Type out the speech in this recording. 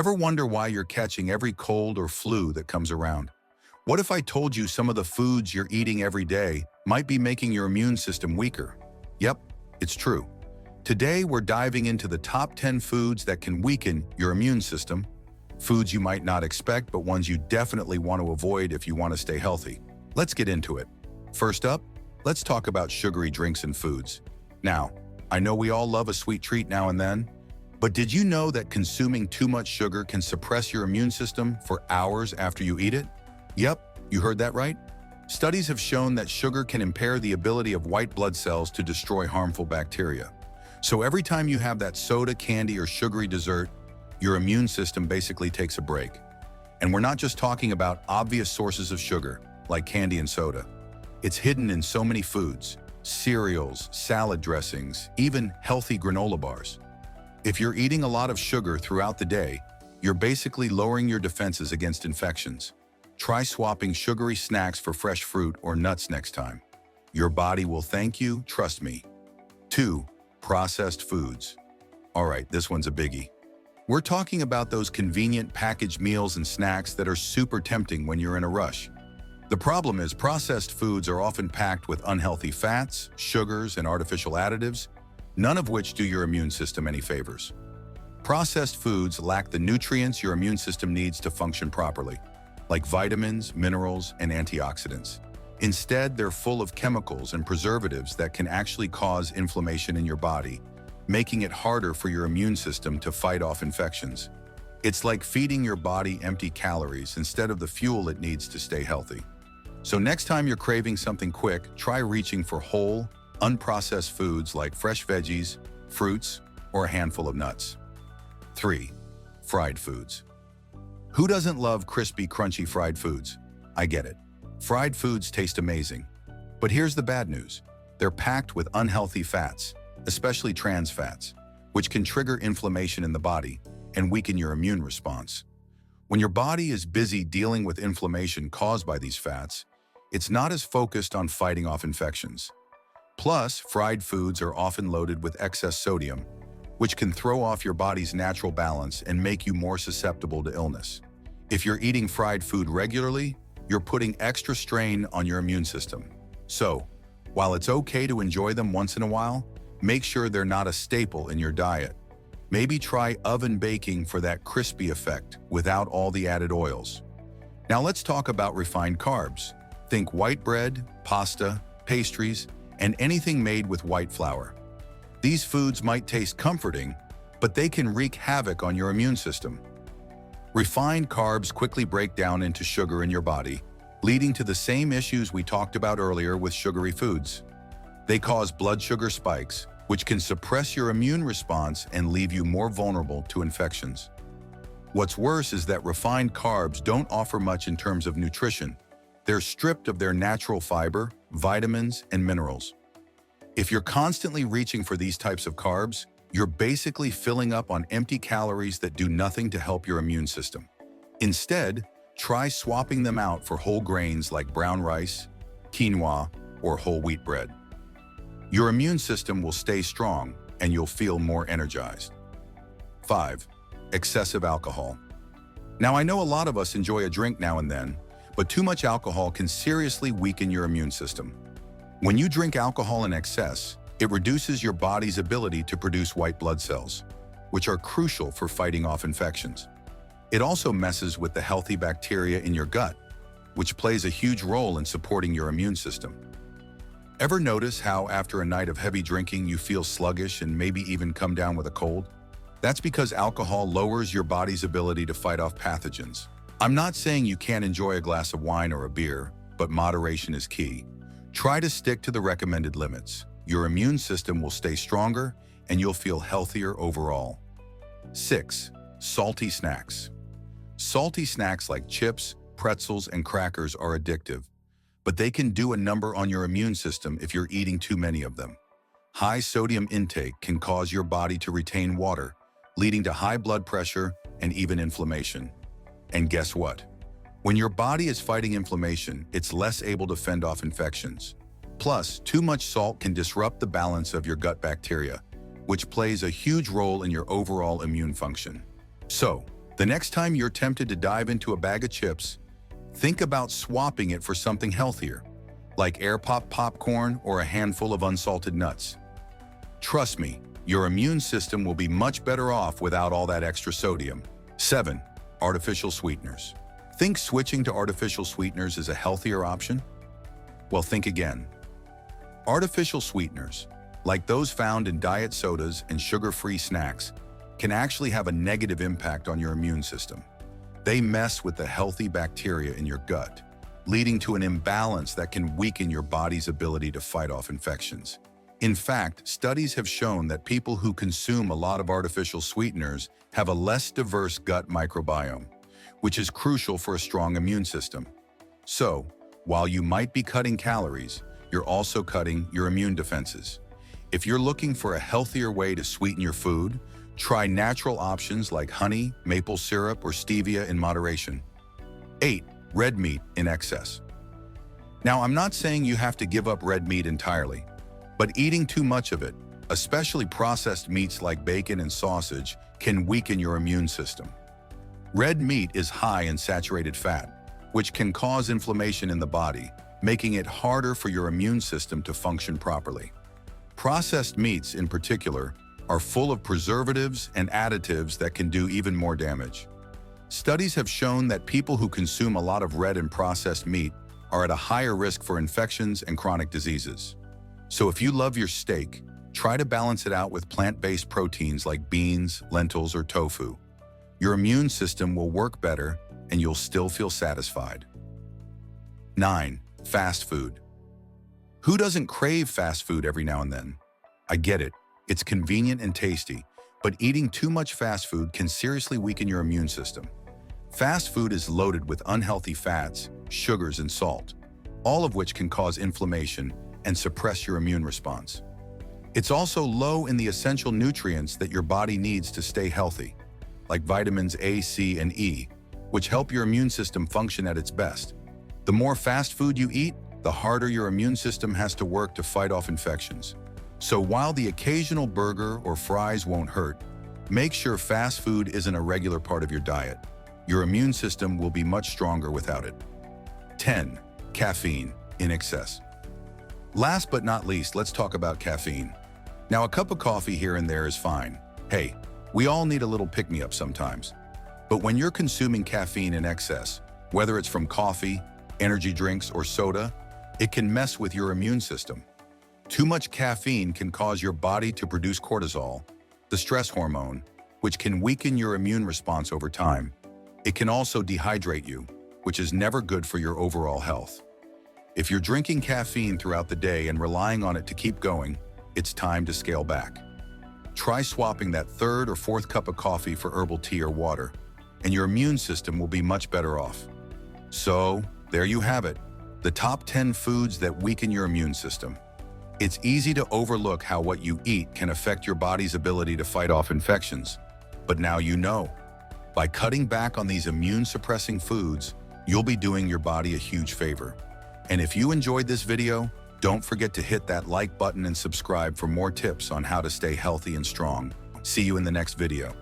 Ever wonder why you're catching every cold or flu that comes around? What if I told you some of the foods you're eating every day might be making your immune system weaker? Yep, it's true. Today, we're diving into the top 10 foods that can weaken your immune system, foods you might not expect, but ones you definitely want to avoid if you want to stay healthy. Let's get into it. First up, let's talk about sugary drinks and foods. Now, I know we all love a sweet treat now and then, but did you know that consuming too much sugar can suppress your immune system for hours after you eat it? Yep, you heard that right. Studies have shown that sugar can impair the ability of white blood cells to destroy harmful bacteria. So every time you have that soda, candy, or sugary dessert, your immune system basically takes a break. And we're not just talking about obvious sources of sugar, like candy and soda. It's hidden in so many foods, cereals, salad dressings, even healthy granola bars. If you're eating a lot of sugar throughout the day, you're basically lowering your defenses against infections. Try swapping sugary snacks for fresh fruit or nuts next time. Your body will thank you, trust me. 2. Processed foods. All right, this one's a biggie. We're talking about those convenient packaged meals and snacks that are super tempting when you're in a rush. The problem is processed foods are often packed with unhealthy fats, sugars, and artificial additives, none of which do your immune system any favors. Processed foods lack the nutrients your immune system needs to function properly, like vitamins, minerals, and antioxidants. Instead, they're full of chemicals and preservatives that can actually cause inflammation in your body, making it harder for your immune system to fight off infections. It's like feeding your body empty calories instead of the fuel it needs to stay healthy. So next time you're craving something quick, try reaching for whole, unprocessed foods like fresh veggies, fruits, or a handful of nuts. 3. Fried foods. Who doesn't love crispy, crunchy fried foods? I get it. Fried foods taste amazing. But here's the bad news. They're packed with unhealthy fats, especially trans fats, which can trigger inflammation in the body and weaken your immune response. When your body is busy dealing with inflammation caused by these fats, it's not as focused on fighting off infections. Plus, fried foods are often loaded with excess sodium, which can throw off your body's natural balance and make you more susceptible to illness. If you're eating fried food regularly, you're putting extra strain on your immune system. So, while it's okay to enjoy them once in a while, make sure they're not a staple in your diet. Maybe try oven baking for that crispy effect without all the added oils. Now let's talk about refined carbs. Think white bread, pasta, pastries, and anything made with white flour. These foods might taste comforting, but they can wreak havoc on your immune system. Refined carbs quickly break down into sugar in your body, leading to the same issues we talked about earlier with sugary foods. They cause blood sugar spikes, which can suppress your immune response and leave you more vulnerable to infections. What's worse is that refined carbs don't offer much in terms of nutrition. They're stripped of their natural fiber, vitamins, and minerals. If you're constantly reaching for these types of carbs, you're basically filling up on empty calories that do nothing to help your immune system. Instead, try swapping them out for whole grains like brown rice, quinoa, or whole wheat bread. Your immune system will stay strong and you'll feel more energized. 5. Excessive alcohol. Now, I know a lot of us enjoy a drink now and then, but too much alcohol can seriously weaken your immune system. When you drink alcohol in excess, it reduces your body's ability to produce white blood cells, which are crucial for fighting off infections. It also messes with the healthy bacteria in your gut, which plays a huge role in supporting your immune system. Ever notice how after a night of heavy drinking you feel sluggish and maybe even come down with a cold? That's because alcohol lowers your body's ability to fight off pathogens. I'm not saying you can't enjoy a glass of wine or a beer, but moderation is key. Try to stick to the recommended limits. Your immune system will stay stronger and you'll feel healthier overall. 6. Salty snacks. Salty snacks like chips, pretzels, and crackers are addictive, but they can do a number on your immune system if you're eating too many of them. High sodium intake can cause your body to retain water, leading to high blood pressure and even inflammation. And guess what? When your body is fighting inflammation, it's less able to fend off infections. Plus, too much salt can disrupt the balance of your gut bacteria, which plays a huge role in your overall immune function. So, The next time you're tempted to dive into a bag of chips, think about swapping it for something healthier, like air pop popcorn or a handful of unsalted nuts. Trust me, your immune system will be much better off without all that extra sodium. 7. Artificial sweeteners. Think switching to artificial sweeteners is a healthier option? Well, think again. Artificial sweeteners, like those found in diet sodas and sugar-free snacks, can actually have a negative impact on your immune system. They mess with the healthy bacteria in your gut, leading to an imbalance that can weaken your body's ability to fight off infections. In fact, studies have shown that people who consume a lot of artificial sweeteners have a less diverse gut microbiome, which is crucial for a strong immune system. So, while you might be cutting calories, you're also cutting your immune defenses. If you're looking for a healthier way to sweeten your food, try natural options like honey, maple syrup, or stevia in moderation. 8. Red meat in excess. Now, I'm not saying you have to give up red meat entirely, but eating too much of it, especially processed meats like bacon and sausage, can weaken your immune system. Red meat is high in saturated fat, which can cause inflammation in the body, making it harder for your immune system to function properly. Processed meats, in particular, are full of preservatives and additives that can do even more damage. Studies have shown that people who consume a lot of red and processed meat are at a higher risk for infections and chronic diseases. So if you love your steak, try to balance it out with plant-based proteins like beans, lentils, or tofu. Your immune system will work better and you'll still feel satisfied. 9. Fast food. Who doesn't crave fast food every now and then? I get it. It's convenient and tasty, but eating too much fast food can seriously weaken your immune system. Fast food is loaded with unhealthy fats, sugars, and salt, all of which can cause inflammation and suppress your immune response. It's also low in the essential nutrients that your body needs to stay healthy, like vitamins A, C, and E, which help your immune system function at its best. The more fast food you eat, the harder your immune system has to work to fight off infections. So while the occasional burger or fries won't hurt, make sure fast food isn't a regular part of your diet. Your immune system will be much stronger without it. 10. Caffeine in excess. Last but not least, let's talk about caffeine. Now, a cup of coffee here and there is fine. Hey, we all need a little pick-me-up sometimes. But when you're consuming caffeine in excess, whether it's from coffee, energy drinks, or soda, it can mess with your immune system. Too much caffeine can cause your body to produce cortisol, the stress hormone, which can weaken your immune response over time. It can also dehydrate you, which is never good for your overall health. If you're drinking caffeine throughout the day and relying on it to keep going, it's time to scale back. Try swapping that third or fourth cup of coffee for herbal tea or water, and your immune system will be much better off. So, there you have it, the top 10 foods that weaken your immune system. It's easy to overlook how what you eat can affect your body's ability to fight off infections. But now you know. By cutting back on these immune-suppressing foods, you'll be doing your body a huge favor. And if you enjoyed this video, don't forget to hit that like button and subscribe for more tips on how to stay healthy and strong. See you in the next video.